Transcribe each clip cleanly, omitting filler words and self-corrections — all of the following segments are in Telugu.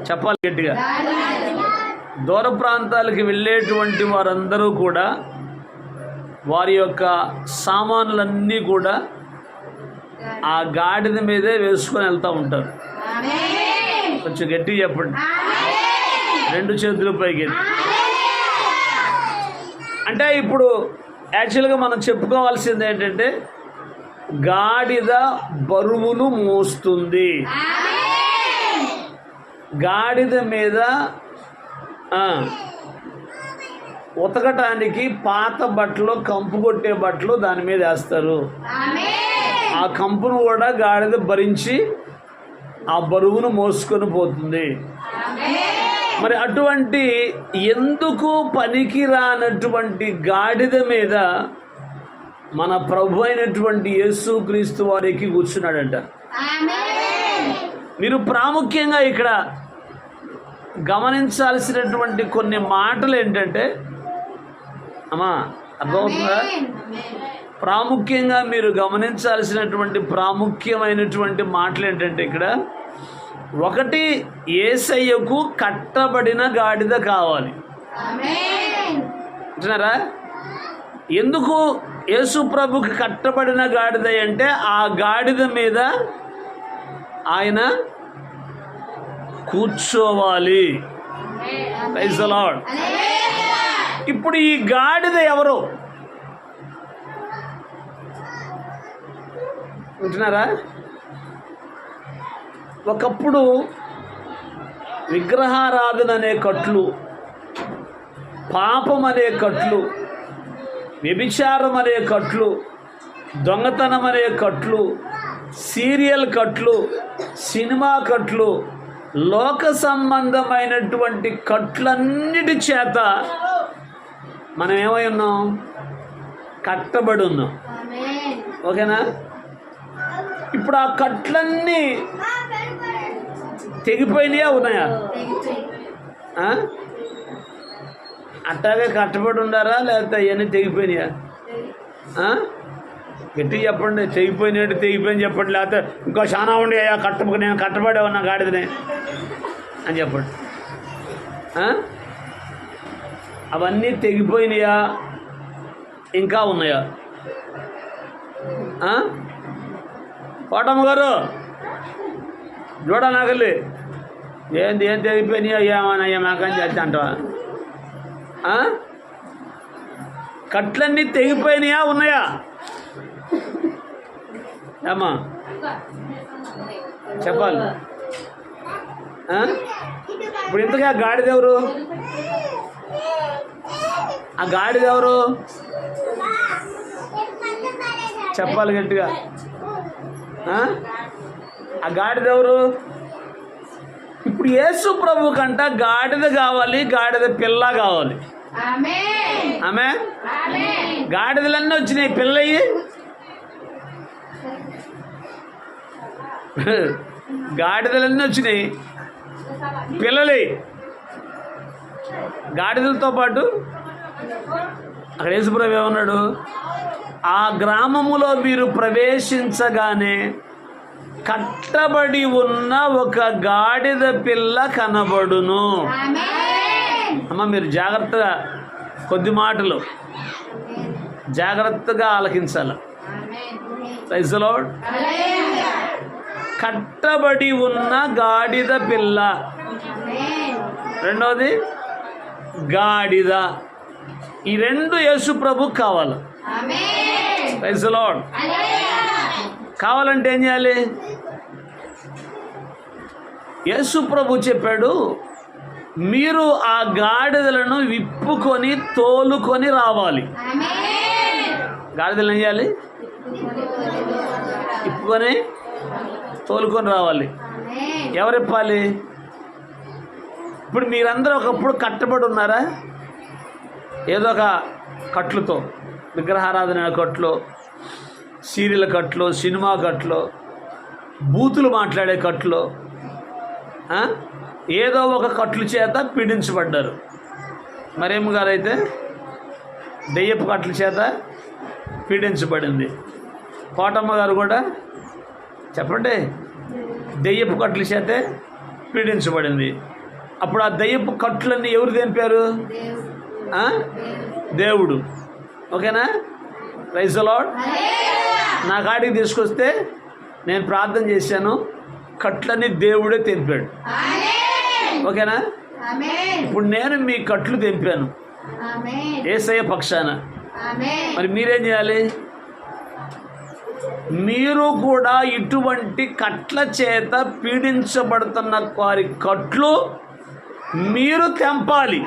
చెప్పాలి గట్టిగా. దూర ప్రాంతాలకు వెళ్ళేటువంటి వారందరూ కూడా వారి యొక్క సామాన్లన్నీ కూడా ఆ గాడిద మీదే వేసుకొని వెళ్తూ ఉంటారు. కొంచెం గట్టిగా చెప్పండి, 2 చేతుల పైకి. అంటే ఇప్పుడు యాక్చువల్గా మనం చెప్పుకోవాల్సింది ఏంటంటే గాడిద బరువును మోస్తుంది. గాడిద మీద ఉతకటానికి పాత బట్టలు, కంపు కొట్టే బట్టలు దాని మీద వేస్తారు. ఆ కంపును కూడా గాడిద భరించి ఆ బరువును మోసుకొని పోతుంది. మరి అటువంటి ఎందుకు పనికి రానటువంటి గాడిద మీద మన ప్రభు అయినటువంటి యేసుక్రీస్తు వారు ఎక్కి కూర్చున్నాడంట. మీరు ప్రాముఖ్యంగా ఇక్కడ గమనించాల్సినటువంటి కొన్ని మాటలు ఏంటంటే, అమ్మా అర్థమవుతుందా? ప్రాముఖ్యంగా మీరు గమనించాల్సినటువంటి ప్రాముఖ్యమైనటువంటి మాటలు ఏంటంటే ఇక్కడ ఒకటి, యేసయ్యకు కట్టబడిన గాడిద కావాలి. అంటున్నారా? ఎందుకు యేసు ప్రభుకి కట్టబడిన గాడిద అంటే ఆ గాడిద మీద ఆయన కూర్చోవాలి. Praise the lord. ఇప్పుడు ఈ గాడిద ఎవరు వింటున్నారా? ఒకప్పుడు విగ్రహారాధన అనే కట్లు, పాపం అనే కట్లు, వ్యభిచారం అనే కట్లు, దొంగతనం అనే కట్లు, సీరియల్ కట్లు, సినిమా కట్లు, లోక సంబంధమైనటువంటి కట్లన్నిటి చేత మనం ఏమై ఉన్నాం? కట్టబడి ఉన్నాం. ఓకేనా? ఇప్పుడు ఆ కట్లన్నీ తెగిపోయినాయా ఉన్నాయా? అట్టాగే కట్టబడి ఉన్నారా లేకపోతే అవన్నీ తెగిపోయినాయా? గట్టి చెప్పండి. తెగిపోయినట్టు తెగిపోయింది చెప్పండి, లేకపోతే ఇంకో చాలా ఉండి నేను కట్టబడే ఉన్నా గాడిదని అని చెప్పండి. అవన్నీ తెగిపోయినాయా ఇంకా ఉన్నాయా? కోటమ్మ గారు చూడ నాగలి ఏంది ఏం తెగిపోయినాయో ఏమన్నా ఏమాకని చేస్తా అంటావా? కట్లన్నీ తెగిపోయినాయా ఉన్నాయా? ఏమ్మా చెప్పాలి. ఇప్పుడు ఇంతగా గాడిద ఎవరు? ఆ గాడిద ఎవరు చెప్పాలి గట్టిగా. ఆ గాడిద ఎవరు? ఇప్పుడు యేసు ప్రభు కంట గాడిద కావాలి, గాడిద పిల్ల కావాలి. ఆమె గాడిదలన్నీ వచ్చినాయి, పిల్లయి గాడిదలన్నీ వచ్చినాయి, పిల్లలే. గాడిదలతో పాటు అక్కడ యేసుప్రభు ఏమన్నాడు? ఆ గ్రామములో మీరు ప్రవేశించగానే కట్టబడి ఉన్న ఒక గాడిద పిల్ల కనబడును. అమ్మ మీరు జాగ్రత్తగా, కొద్ది మాటలు జాగ్రత్తగా ఆలకించాలి. Praise the lord. కట్టబడి ఉన్న గాడిద పిల్ల. రెండవది గాడిద. ఈ రెండు యేసు ప్రభుకు కావాలి. Praise the lord. కావాలంటే ఏం చేయాలి? యేసు ప్రభు చెప్పాడు, మీరు ఆ గాడిదలను విప్పుకొని తోలుకొని రావాలి. గాడిదలు ఏం చేయాలి? విప్పుకొని తోలుకొని రావాలి. ఎవరు ఇప్పాలి? ఇప్పుడు మీరందరూ ఒకప్పుడు కట్టబడి ఉన్నారా? ఏదో ఒక కట్లుతో, విగ్రహారాధన కట్లు, సీరియల్ కట్లు, సినిమా కట్లు, బూతులు మాట్లాడే కట్లు, ఏదో ఒక కట్లు చేత పీడించబడ్డారు. మరేం గారైతే దెయ్యపు కట్ల చేత పీడించబడింది. కోటమ్మ గారు కూడా చెప్పండి, దెయ్యపు కట్ల చేతే పీడించబడింది. అప్పుడు ఆ దయ్యపు కట్లన్నీ ఎవరు తెంపారు? దేవుడు. ఓకేనా? Praise the lord. నా కాడికి తీసుకొస్తే నేను ప్రార్థన చేశాను, కట్లన్నీ దేవుడే తెంపాడు. ఓకేనా? ఇప్పుడు నేను మీ కట్లు తెంపాను యేసయ్య పక్షాన. మరి మీరేం చేయాలి? మీరు కూడా ఇటువంటి కట్ల చేత పీడించబడుతున్న వారి కట్లు మీరు తెంపాలి.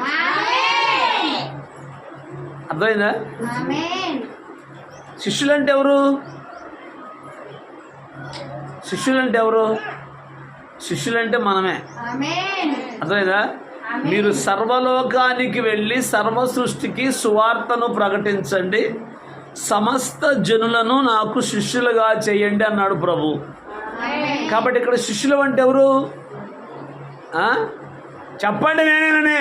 అర్థమైందా? శిష్యులంటే ఎవరు? శిష్యులంటే ఎవరు? శిష్యులంటే మనమే. అర్థమైందా? మీరు సర్వలోకానికి వెళ్ళి సర్వ సృష్టికి సువార్తను ప్రకటించండి, సమస్త జనులను నాకు శిష్యులుగా చేయండి అన్నాడు ప్రభు. కాబట్టి ఇక్కడ శిష్యులు అంటే ఎవరు? చెప్పండి. నేనేననే.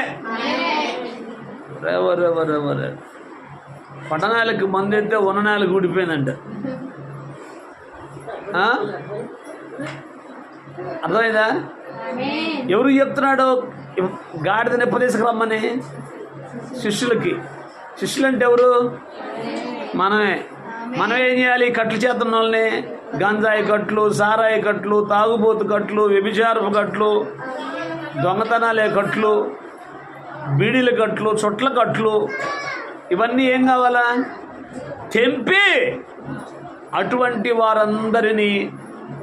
రెవరెవరెవరె పట్టణాలకు మందైతే ఉన్ననాలకు ఊడిపోయిందంట. అర్థమైందా? ఎవరు చెప్తున్నాడు గాడిదని ఎప్పుడు తీసుకురమ్మని? శిష్యులకి. శిష్యులు అంటే ఎవరు? మనమే. మనం ఏం చేయాలి? కట్లు చేతున్న వాళ్ళని గంజాయి కట్లు, సారాయి కట్లు, తాగుబోతు కట్లు, వ్యభిచారపు కట్లు, దొంగతనాలే కట్లు, బీడీల కట్లు, చుట్ల కట్లు, ఇవన్నీ ఏం కావాలా? తెంపి అటువంటి వారందరినీ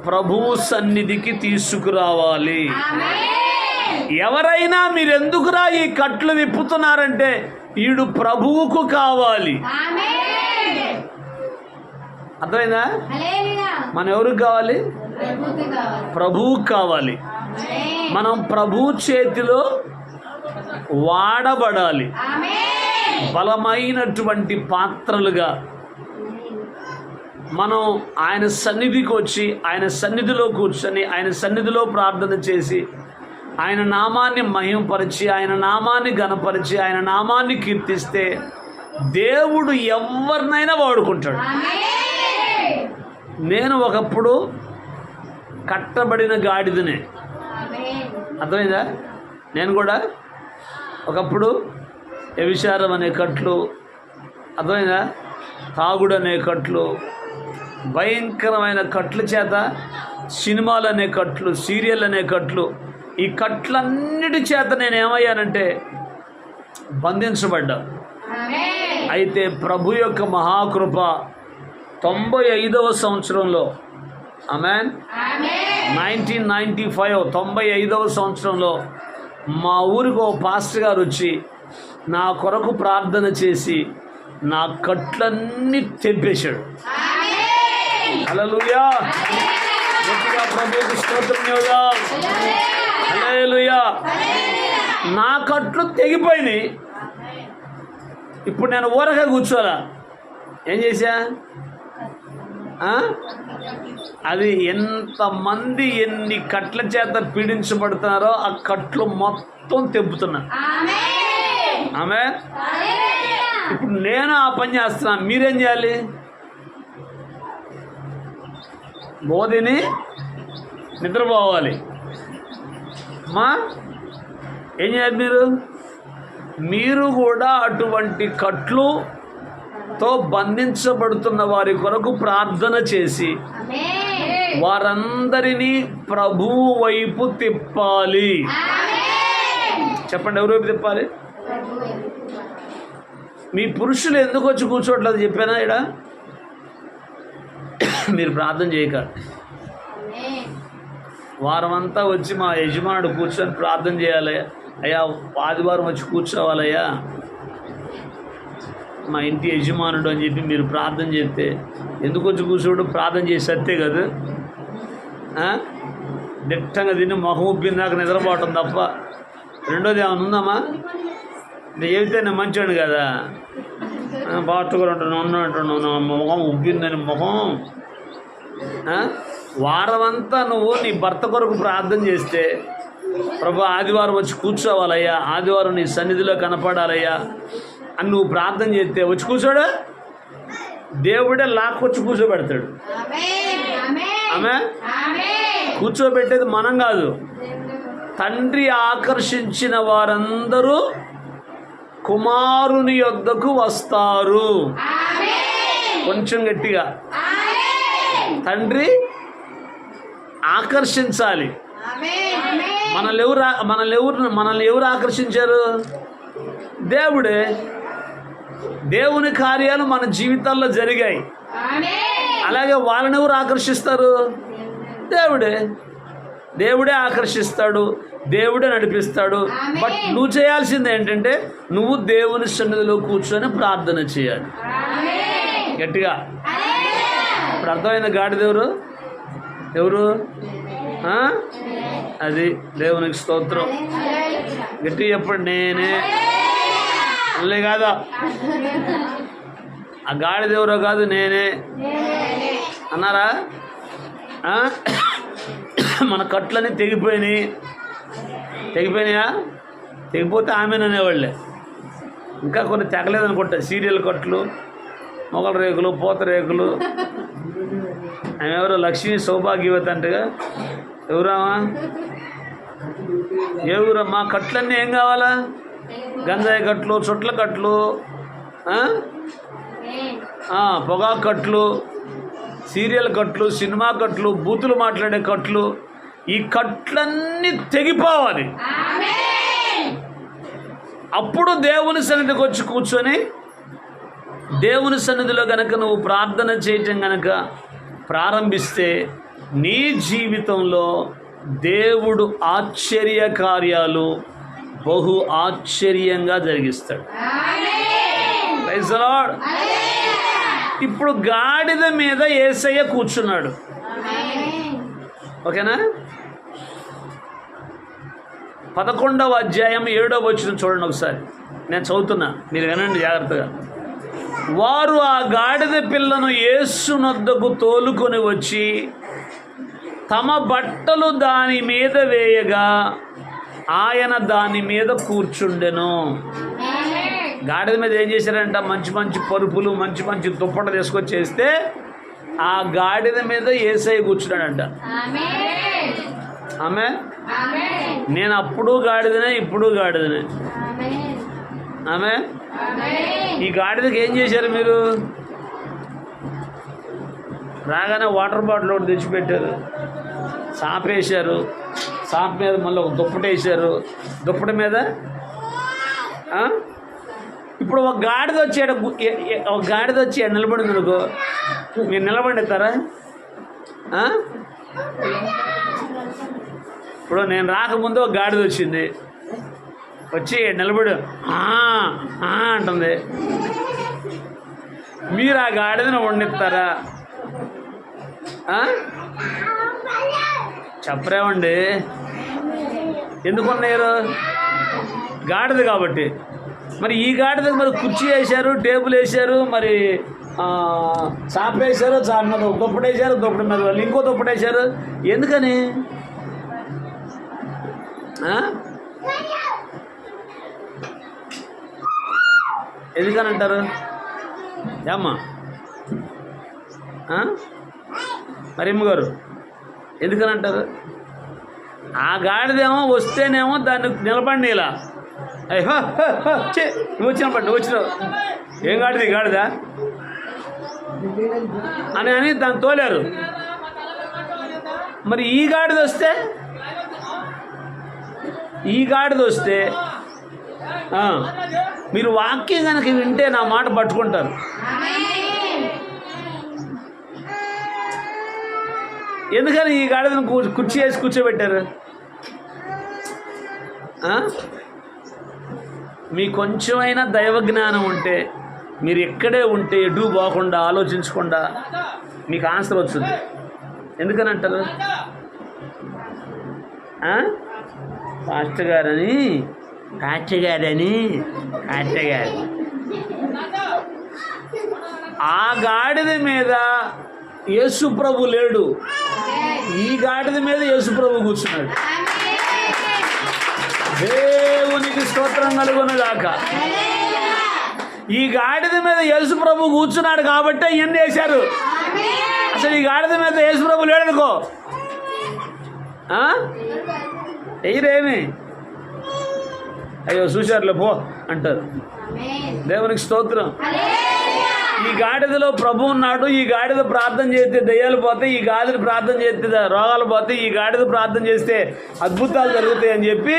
ప్రభువు సన్నిధికి తీసుకురావాలి. ఎవరైనా మీరెందుకురా ఈ కట్లు విప్పుతున్నారంటే ఈడు ప్రభువుకు కావాలి. అర్థమైందా? మనం ఎవరికి కావాలి? ప్రభువుకు కావాలి. మనం ప్రభు చేతిలో వాడబడాలి. బలమైనటువంటి పాత్రలుగా మనం ఆయన సన్నిధికి వచ్చి, ఆయన సన్నిధిలో కూర్చొని, ఆయన సన్నిధిలో ప్రార్థన చేసి, ఆయన నామాన్ని మహిమపరిచి, ఆయన నామాన్ని ఘనపరిచి, ఆయన నామాన్ని కీర్తిస్తే దేవుడు ఎవరినైనా వాడుకుంటాడు. నేను ఒకప్పుడు కట్టబడిన గాడిదనే. అర్థమైందా? నేను కూడా ఒకప్పుడు వ్యభిచారం అనే కట్లు, అర్థమైందా, తాగుడు అనే కట్లు, భయంకరమైన కట్ల చేత, సినిమాలు అనే కట్లు, సీరియల్ అనే కట్లు, ఈ కట్లన్నిటి చేత నేను ఏమయ్యానంటే బంధించబడ్డా. అయితే ప్రభు యొక్క మహాకృప 95వ సంవత్సరంలో, ఆమేన్, 1995 95వ సంవత్సరంలో మా ఊరికి ఓ పాస్టర్ గారు వచ్చి నా కొరకు ప్రార్థన చేసి నా కట్లన్నీ తెంపేశాడు. హల్లెలూయా. ప్రభువుకు స్తోత్రం చెబుదాం. హల్లెలూయా. నా కట్లు తెగిపోయినాయి. ఇప్పుడు నేను ఊరగా కూర్చోలా. ఏం చేశా? అది ఎంతమంది ఎన్ని కట్ల చేత పీడించబడుతున్నారో ఆ కట్లు మొత్తం తెంపుతున్నా. ఆమె ఇప్పుడు నేను ఆ పని చేస్తున్నాను. మీరేం చేయాలి? బోధిని నిద్రపోవాలి. మా ఏం చేయాలి? మీరు కూడా అటువంటి కట్లుతో బంధించబడుతున్న వారి కొరకు ప్రార్థన చేసి వారందరినీ ప్రభువు వైపు తిప్పాలి. చెప్పండి, ఎవరి వైపు తిప్పాలి? మీ పురుషులు ఎందుకు వచ్చి కూర్చోట్లేదు చెప్పానా? ఇక్కడ మీరు ప్రార్థన చేయక వారమంతా వచ్చి మా యజమానుడు కూర్చొని ప్రార్థన చేయాలి. అయ్యా ఆదివారం వచ్చి కూర్చోవాలయ్యా మా ఇంటి యజమానుడు అని చెప్పి మీరు ప్రార్థన చేస్తే ఎందుకు వచ్చి కూర్చోడు? ప్రార్థన చేసి సత్తే కదా, దిట్టంగా తిని మొహం ఉబ్బిందాక నిద్రపోవటం తప్ప రెండోది ఏమైనా ఉందామా? నేను చెబితే నేను మంచోడు కదా, బాగా ఉన్నట్టున్నావు, మొహం ఉబ్బిందని మొహం. వారమంతా నువ్వు నీ భర్త కొరకు ప్రార్థన చేస్తే ప్రభు ఆదివారం వచ్చి కూర్చోవాలయ్యా, ఆదివారం నీ సన్నిధిలో కనపడాలయ్యా అని నువ్వు ప్రార్థన చేస్తే వచ్చి కూర్చోడు, దేవుడే లాక్కొచ్చి కూర్చోబెడతాడు. ఆమె కూర్చోబెట్టేది మనం కాదు, తండ్రి ఆకర్షించిన వారందరూ కుమారుని యొద్దకు వస్తారు. కొంచెం గట్టిగా. తండ్రి ఆకర్షించాలి. మనల్ని ఎవరు ఆకర్షించారు? దేవుడే. దేవుని కార్యాలు మన జీవితాల్లో జరిగాయి. అలాగే వాళ్ళని ఎవరు ఆకర్షిస్తారు? దేవుడే ఆకర్షిస్తాడు, దేవుడే నడిపిస్తాడు. బట్ నువ్వు చేయాల్సింది ఏంటంటే నువ్వు దేవుని సన్నిధిలో కూర్చొని ప్రార్థన చేయాలి గట్టిగా. ఇప్పుడు అర్థమైంది గాడిదెవరు? ఎవరు? అది దేవునికి స్తోత్రం. గట్టి చెప్పండి. నేనే అల్లే కాదా? ఆ గాడిదెవరో కాదు, నేనే అన్నారా? మన కట్లన్నీ తెగిపోయినాయా? తెగిపోతే ఆమెను అనేవాళ్ళే. ఇంకా కొన్ని తెగలేదనుకుంటా. సీరియల్ కట్లు, మొగల రేకులు, పూత రేకులు. ఆమె ఎవరో లక్ష్మీ సౌభాగ్యవతి అంటగా. ఎవరామా? ఎవరమ్మా? కట్లన్నీ ఏం కావాలా? గంజాయి కట్లు, చుట్ల కట్లు, పొగాకు కట్లు, సీరియల్ కట్లు, సినిమా కట్లు, బూతులు మాట్లాడే కట్లు. ఈ కట్లన్నీ తెగిపోవాలి. అప్పుడు దేవుని సన్నిధికి వచ్చి కూర్చొని దేవుని సన్నిధిలో గనక నువ్వు ప్రార్థన చేయటం గనక ప్రారంభిస్తే నీ జీవితంలో దేవుడు ఆశ్చర్య కార్యాలు బహు ఆశ్చర్యంగా జరిగిస్తాడు. Praise the lord. ఇప్పుడు గాడిద మీద యేసయ్య కూర్చున్నాడు. ఓకేనా? 11వ అధ్యాయం 7వ వచనం చూడండి ఒకసారి. నేను చదువుతున్నా, మీరు వినండి జాగ్రత్తగా. వారు ఆ గాడిద పిల్లను యేసునొద్దకు తోలుకొని వచ్చి తమ బట్టలు దాని మీద వేయగా ఆయన దాని మీద కూర్చుండెను. గాడిద మీద ఏం చేశారంట? మంచి మంచి పరుపులు, మంచి మంచి దుప్పట తీసుకొచ్చేస్తే ఆ గాడిద మీద యేసయ్య కూర్చున్నాడంట. ఆమె నేను అప్పుడు గాడిదనే, ఇప్పుడు గాడిదనే. ఆమె ఈ గాడిదకి ఏం చేశారు మీరు? రాగానే వాటర్ బాటిల్ ఒకటి తెచ్చిపెట్టారు, సాపేశారు, సాప్ మీద మళ్ళీ ఒక దుప్పటి వేసారు, దుప్పటి మీద. ఇప్పుడు ఒక గాడిద వచ్చి నిలబడింది అనుకో, మీరు నిలబడిస్తారా? ఇప్పుడు నేను రాకముందు ఒక గాడిద వచ్చింది, వచ్చి నిలబడి అంటుంది. మీరు ఆ గాడిదను వండిస్తారా? చెప్పరేమండి? ఎందుకు ఉన్నారు? గాడిద కాబట్టి. మరి ఈ గాడిదకు మరి కుర్చీ వేశారు, టేబుల్ వేశారు, మరి చాప వేశారు, చాప మీద దుప్పటి వేశారు, దుప్పటి మీద వాళ్ళు ఇంకో దుప్పటి వేశారు. ఎందుకని? ఎందుకని అంటారు? ఏమ్మా మరి అమ్మగారు ఎందుకని అంటారు? ఆ గాడిదేమో వస్తేనేమో దాన్ని నిలబడి ఇలా నువ్వు వచ్చినప్పుడు నువ్వు వచ్చినావు, ఏం గాడిది గాడిదా అని దాన్ని తోలారు. మరి ఈ గాడిద వస్తే మీరు వాక్యం కనుక వింటే నా మాట పట్టుకుంటారు. ఎందుకని ఈ గాడిదను కుర్చీ వేసి కూర్చోబెట్టారు? మీ కొంచెమైనా దైవ జ్ఞానం ఉంటే మీరు ఎక్కడే ఉంటే ఎటు పోకుండా ఆలోచించకుండా మీకు ఆన్సర్ వస్తుంది. ఎందుకని అంటారు? పాస్టర్ గారని ఆ గాడిద మీద యేసు ప్రభు లేడు, ఈ గాడిద మీద యేసు ప్రభు కూర్చున్నాడు. దేవునికి స్తోత్రం కలుగునుగాక. ఈ గాడిద మీద యేసు ప్రభు కూర్చున్నాడు కాబట్టి ఇవన్నీ వేశారు. అసలు ఈ గాడిద మీద యేసు ప్రభు లేడనుకో, ఎయిరేమి అయ్యో చూశారులే పో అంటారు. దేవునికి స్తోత్రం. ఈ గాడిదలో ప్రభు ఉన్నాడు. ఈ గాడిద ప్రార్థన చేస్తే దయ్యాలు పోతాయి, ఈ గాడిద ప్రార్థన చేస్తే రోగాలు పోతాయి, ఈ గాడిద ప్రార్థన చేస్తే అద్భుతాలు జరుగుతాయి అని చెప్పి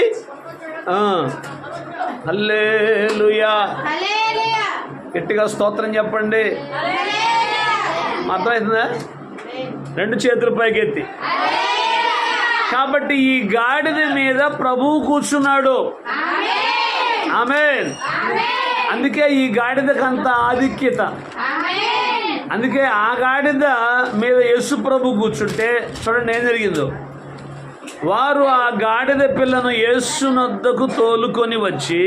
హల్లెలూయా గట్టిగా స్తోత్రం చెప్పండి. అర్థమవుతుందా? రెండు చేతులు పైకెత్తి. కాబట్టి ఈ గాడిద మీద ప్రభువు కూర్చున్నాడు. ఆమేన్. అందుకే ఈ గాడిదకంత ఆధిక్యత. అందుకే ఆ గాడిద మీద యేసు ప్రభు కూర్చుంటే చూడండి ఏం జరిగిందో. వారు ఆ గాడిద పిల్లను యేసునొద్దకు తోలుకొని వచ్చి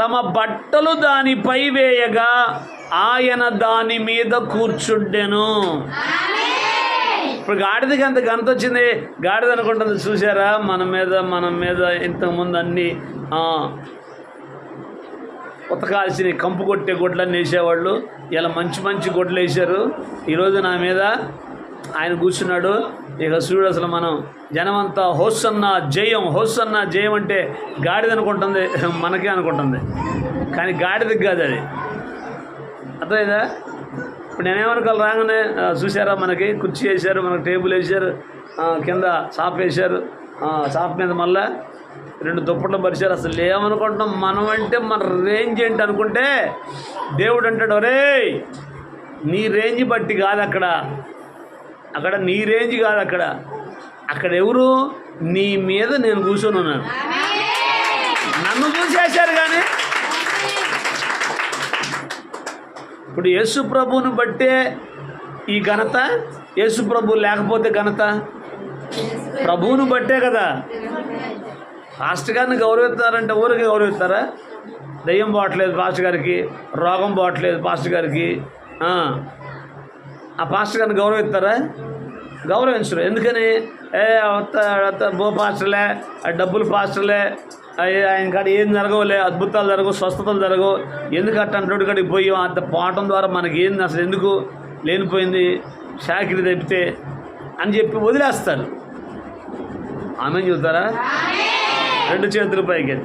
తమ బట్టలు దానిపై వేయగా ఆయన దాని మీద కూర్చుండెను. ఇప్పుడు గాడిదకి అంత ఘనత వచ్చింది. గాడిద అనుకుంటుంది చూసారా, మన మీద ఇంతకుముందు అన్ని ఉతకాల్సిన కంపు కొట్టే గొడ్లన్నీ వేసేవాళ్ళు, ఇలా మంచి గొడ్లు వేసారు. ఈరోజు నా మీద ఆయన కూర్చున్నాడు. ఇక చూడు అసలు మనం జనమంతా హోసన్న జయం అంటే గాడిద అనుకుంటుంది, మనకే అనుకుంటుంది, కానీ గాడిదకి కాదు అది. అర్థమైందా? ఇప్పుడు నేనేమనుకోవాలి, రాగానే చూసారా మనకి కుర్చీ వేశారు, మనకు టేబుల్ వేశారు, కింద సాప్ వేశారు, సాప్ మీద మళ్ళా 2 దుప్పట్లు పరిచారు. అసలు ఏమనుకుంటున్నాం మనం అంటే మన రేంజ్ ఏంటి అనుకుంటే దేవుడు అంటాడు, ఒరేయ్ నీ రేంజ్ బట్టి కాదు అక్కడ నీ రేంజ్ కాదు, అక్కడ ఎవరు నీ మీద నేను కూర్చొని ఉన్నాను. నన్ను చూసేశారు. కానీ ఇప్పుడు యేసు ప్రభువుని బట్టే ఈ ఘనత. యేసు ప్రభు లేకపోతే ఘనత ప్రభువుని బట్టే కదా. పాస్టర్ గారిని గౌరవిస్తారంటే ఊరికి గౌరవిస్తారా? దయ్యం పోవట్లేదు పాస్టర్ గారికి, రోగం పోవట్లేదు పాస్టర్ గారికి, ఆ పాస్టర్ గారిని గౌరవిస్తారా? గౌరవించరు. ఎందుకని? బో పాస్టర్లే, డబ్బులు పాస్టర్లే, ఆయన కాడ ఏం జరగవులే, అద్భుతాలు జరగవు, స్వస్థతలు జరగవు, ఎందుకు అట్టంటోడి కాడికి పోయి అంత పోవటం ద్వారా మనకి ఏంది, అసలు ఎందుకు లేనిపోయింది, షాకిరి తప్పితే అని చెప్పి వదిలేస్తారు. ఆమె చెబుతారా? 2 చేతులు పైకి.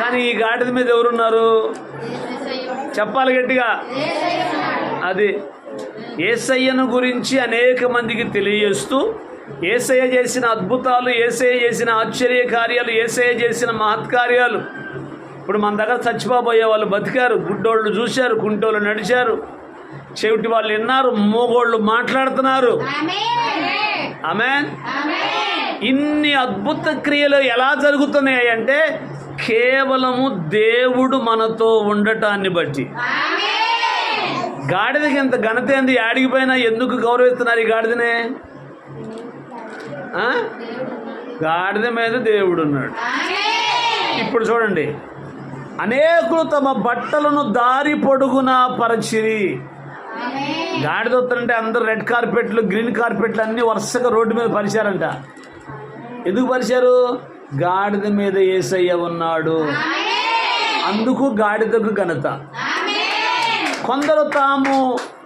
కానీ ఈ గాడిద మీద ఎవరున్నారు? చెప్పాలి గట్టిగా. అది యేసయ్యను గురించి అనేక మందికి తెలియజేస్తూ, యేసయ్య చేసిన అద్భుతాలు, యేసయ్య చేసిన ఆశ్చర్య కార్యాలు, యేసయ్య చేసిన మహత్కార్యాలు. ఇప్పుడు మన దగ్గర చచ్చిపోబోయే వాళ్ళు బతికారు, గుడ్డోళ్ళు చూశారు, కుంటోళ్ళు నడిచారు, చెవిటి వాళ్ళు విన్నారు, మోగోళ్ళు మాట్లాడుతున్నారు. ఆమేన్. ఇన్ని అద్భుత క్రియలు ఎలా జరుగుతున్నాయి అంటే కేవలము దేవుడు మనతో ఉండటాన్ని బట్టి. గాడిదకి ఎంత ఘనత ఏంది, ఆడిగిపోయినా ఎందుకు గౌరవిస్తున్నారు ఈ గాడిదనే? గాడిద మీద దేవుడు ఉన్నాడు. ఇప్పుడు చూడండి, అనేకులు తమ బట్టలను దారి పొడుగునా పరచిరి. గాడిద వస్తారంటే అందరూ రెడ్ కార్పెట్లు, గ్రీన్ కార్పెట్లు అన్నీ వరుసగా రోడ్డు మీద పరిచారంట. ఎందుకు పరిచారు? గాడిద మీద యేసయ్య ఉన్నాడు, అందుకు గాడిదకు ఘనత. కొందరు తాము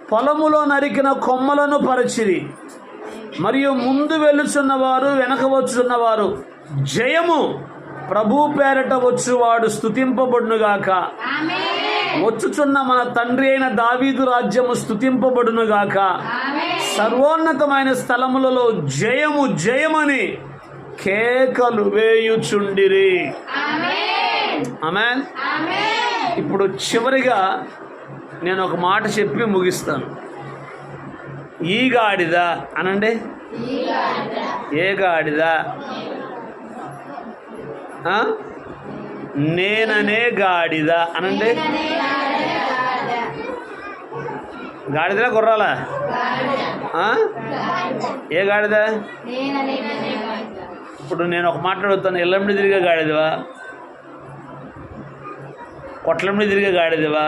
పొలములో నరికిన కొమ్మలను పరచిరి, మరియు ముందు వెళుచున్నవారు వెనక వచ్చున్నవారు జయము ప్రభు పేరట వచ్చువాడు స్తుతింపబడునుగాక, వచ్చుచున్న మన తండ్రి అయిన దావీదు రాజ్యము స్తుతింపబడునుగాక, సర్వోన్నతమైన స్థలములలో జయము జయమని కేకలు వేయుచుండిరి. ఆమేన్. ఇప్పుడు చివరిగా నేను ఒక మాట చెప్పి ముగిస్తాను. ఈ గాడిద అనండి. ఏ గాడిద? నేననే గాడిద అనండి. గాడిదలా గుర్రాలా? ఏ గాడిద? ఇప్పుడు నేను ఒక మాట్లాడుతాను. ఎల్లమ్మిడి తిరిగే గాడిదవా, కొట్లమ్మిడి తిరిగే గాడిదవా?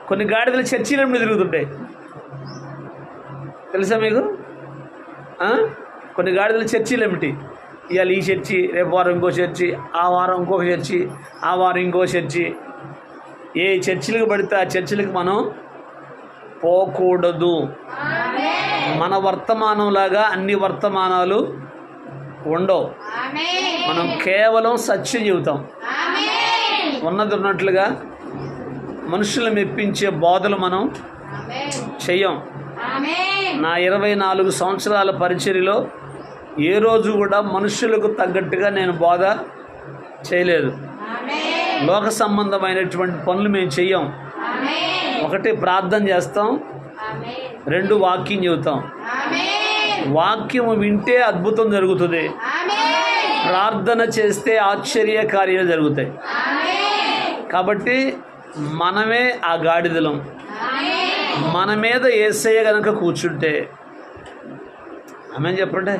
కొన్ని గాడిదలు చర్చీలమ్మిడి తిరుగుతుంటాయి, తెలుసా మీకు? కొన్ని గాడిదలు చర్చీలమ్మిటి. ఇవాళ ఈ చర్చి, రేపు వారం ఇంకో చర్చి, ఆ వారం ఇంకొక చర్చి, ఆ వారం ఇంకో చర్చి. ఏ చర్చిలకు పడితే ఆ చర్చిలకు మనం పోకూడదు. మన వర్తమానంలాగా అన్ని వర్తమానాలు ఉండవు. మనం కేవలం సత్యం చెబుతాం. ఉన్నది ఉన్నట్లుగా మనుషులు మెప్పించే బోధలు మనం చెయ్యం. నా 24 సంవత్సరాల పరిచర్యలో ఏ రోజు కూడా మనుషులకు తగ్గట్టుగా నేను బోధ చేయలేదు. లోక సంబంధమైనటువంటి పనులు మేము చెయ్యం. 1 ప్రార్థన చేస్తాం, 2 వాక్యం చెబుతాం. వాక్యం వింటే అద్భుతం జరుగుతుంది, ప్రార్థన చేస్తే ఆశ్చర్య కార్యాలు జరుగుతాయి. కాబట్టి మనమే ఆ గాడిదలం. మన మీద యేసయ్య గనక కూర్చుంటే, ఆమేన్ చెప్పండి,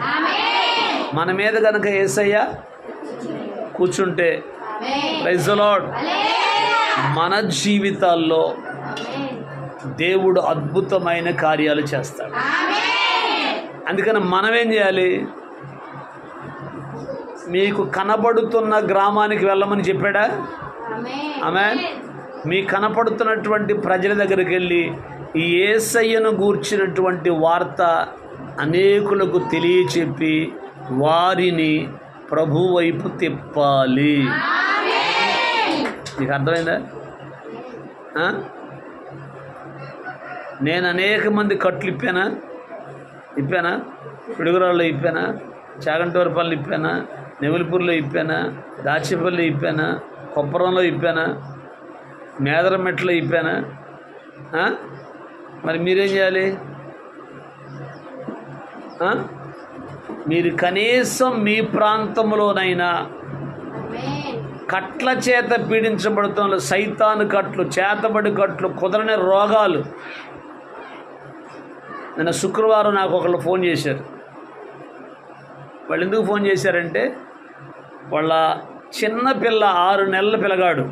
మన మీద గనక యేసయ్య కూర్చుంటే, ప్రైజ్ ది లార్డ్, మన జీవితాల్లో దేవుడు అద్భుతమైన కార్యాలు చేస్తాడు. అందుకని మనమేం చేయాలి? మీకు కనబడుతున్న గ్రామానికి వెళ్ళమని చెప్పాడా? ఆమేన్. మీ కనపడుతున్నటువంటి ప్రజల దగ్గరికి వెళ్ళి ఈ యేసయ్యను గూర్చినటువంటి వార్త అనేకులకు తెలియచెప్పి వారిని ప్రభు వైపు తిప్పాలి. నీకు అర్థమైందా? నేను అనేక మంది కట్లు ఇప్పానా, పిడుగురాళ్ళు ఇప్పానా, చాగంటూరుపల్లి ఇప్పానా, నెవులిపూర్లో ఇప్పానా, దాచిపల్లి ఇప్పానా, కొప్పరంలో ఇప్పానా, మేదరమెట్లో ఇప్పానా? మరి మీరేం చేయాలి? మీరు కనీసం మీ ప్రాంతంలోనైనా కట్ల చేత పీడించబడుతున్న సైతాను కట్లు, చేతబడి కట్లు, కుదరని రోగాలు. నిన్న శుక్రవారం నాకు ఒకళ్ళు ఫోన్ చేశారు. వాళ్ళు ఎందుకు ఫోన్ చేశారంటే, వాళ్ళ చిన్న పిల్ల 6 నెలల పిల్లగాడు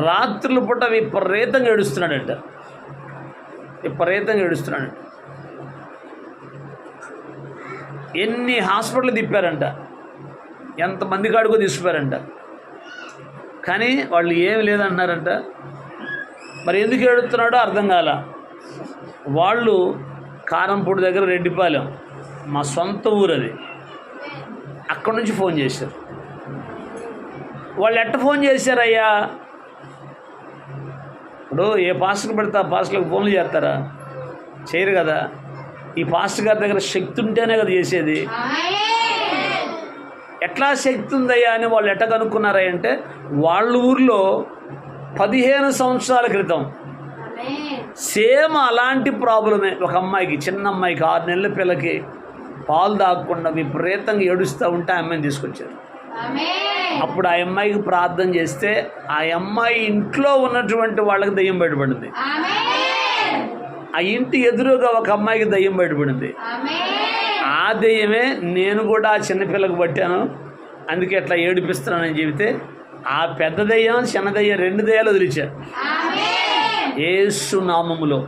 రాత్రుల పూట విపరీతంగా ఏడుస్తున్నాడంట. ఎన్ని హాస్పిటల్ తిప్పారంట, ఎంతమంది కాడుకో తీసుకుపోయారంట, కానీ వాళ్ళు ఏమి లేదంటున్నారంట. మరి ఎందుకు ఏడుస్తున్నాడో అర్థం కాల. వాళ్ళు కారంపూడి దగ్గర రెడ్డిపాలెం, మా సొంత ఊరు అది, అక్కడి నుంచి ఫోన్ చేశారు. వాళ్ళు ఎట్ట ఫోన్ చేశారయ్యా? ఇప్పుడు ఏ పాస్టర్కి పెడితే ఆ పాస్టర్లకు ఫోన్లు చేస్తారా? చేయరు కదా. ఈ పాస్టర్ గారి దగ్గర శక్తి ఉంటేనే కదా చేసేది. ఎట్లా శక్తి ఉందయ్యా అని వాళ్ళు ఎట్ట కనుక్కున్నారా అంటే, వాళ్ళ ఊర్లో 15 సంవత్సరాల క్రితం సేమ్ అలాంటి ప్రాబ్లమే ఒక అమ్మాయికి, చిన్న అమ్మాయికి, 6 నెలల పిల్లకి పాలు తాగకుండా విపరీతంగా ఏడుస్తూ ఉంటే ఆ అమ్మాయిని తీసుకొచ్చారు. అప్పుడు ఆ అమ్మాయికి ప్రార్థన చేస్తే ఆ అమ్మాయి ఇంట్లో ఉన్నటువంటి వాళ్ళకి దయ్యం బయటపడింది. ఆ ఇంటి ఎదురుగా ఒక అమ్మాయికి దయ్యం బయటపడింది. ఆ దయ్యమే నేను కూడా ఆ చిన్నపిల్లకు పట్టాను, అందుకే అట్లా ఏడిపిస్తున్నానని చెబితే ఆ పెద్ద దయ్యం, చిన్న దయ్యం 2 దయ్యాలు వదిలించారు. యేసు నామములో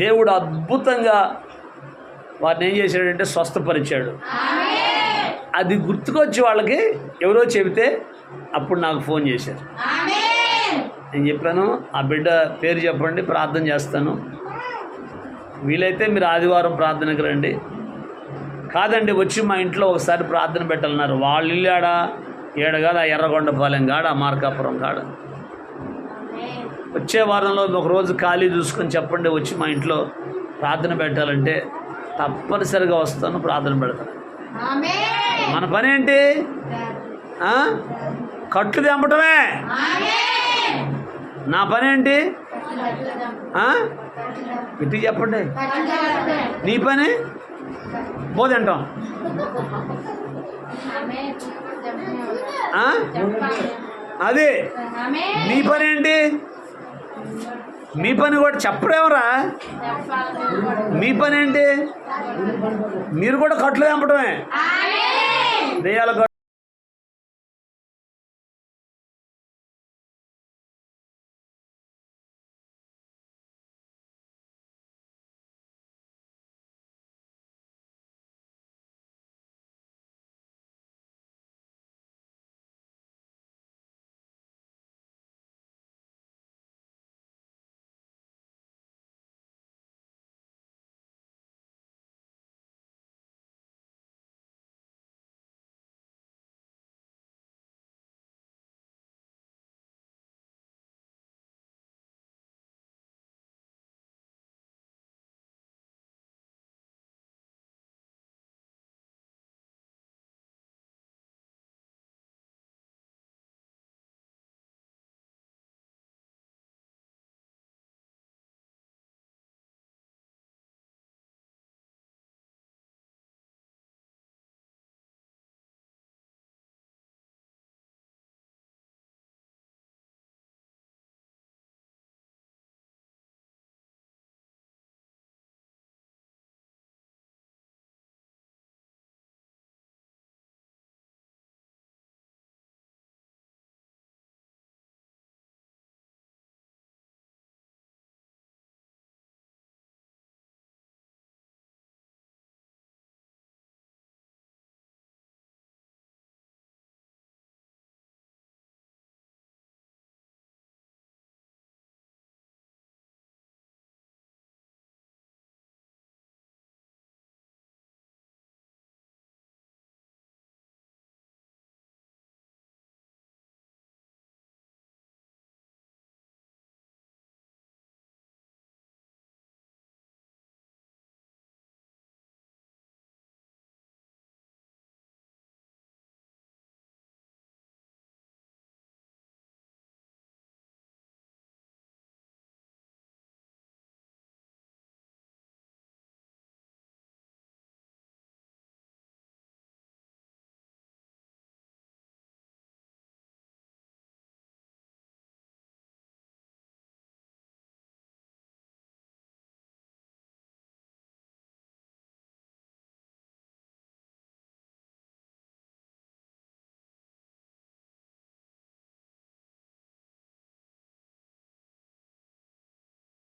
దేవుడు అద్భుతంగా వారిని ఏం చేశాడంటే స్వస్థపరిచాడు. అది గుర్తుకొచ్చి వాళ్ళకి ఎవరో చెబితే అప్పుడు నాకు ఫోన్ చేశారు. నేను చెప్పాను, ఆ బిడ్డ పేరు చెప్పండి, ప్రార్థన చేస్తాను. వీలైతే మీరు ఆదివారం ప్రార్థనకు రండి. కాదండి, వచ్చి మా ఇంట్లో ఒకసారి ప్రార్థన పెట్టాలన్నారు. వాళ్ళు ఇల్లు ఏడ కాదు, ఆ ఎర్రగొండపాలెం కాడ, ఆ మార్కాపురం కాడ. వచ్చే వారంలో ఒకరోజు ఖాళీ చూసుకొని చెప్పండి, వచ్చి మా ఇంట్లో ప్రార్థన పెట్టాలంటే తప్పనిసరిగా వస్తాను, ప్రార్థన పెడతాను. మన పని ఏంటి? కట్లు తెంపటమే. నా పని ఏంటి? ఇటు చెప్పండి. నీ పని పోదంటాం. అదే నీ పని ఏంటి? మీ పని కూడా చెప్పడేమరా? మీ పని ఏంటి? మీరు కూడా కట్లు తెంపటమే. దెయ్యాల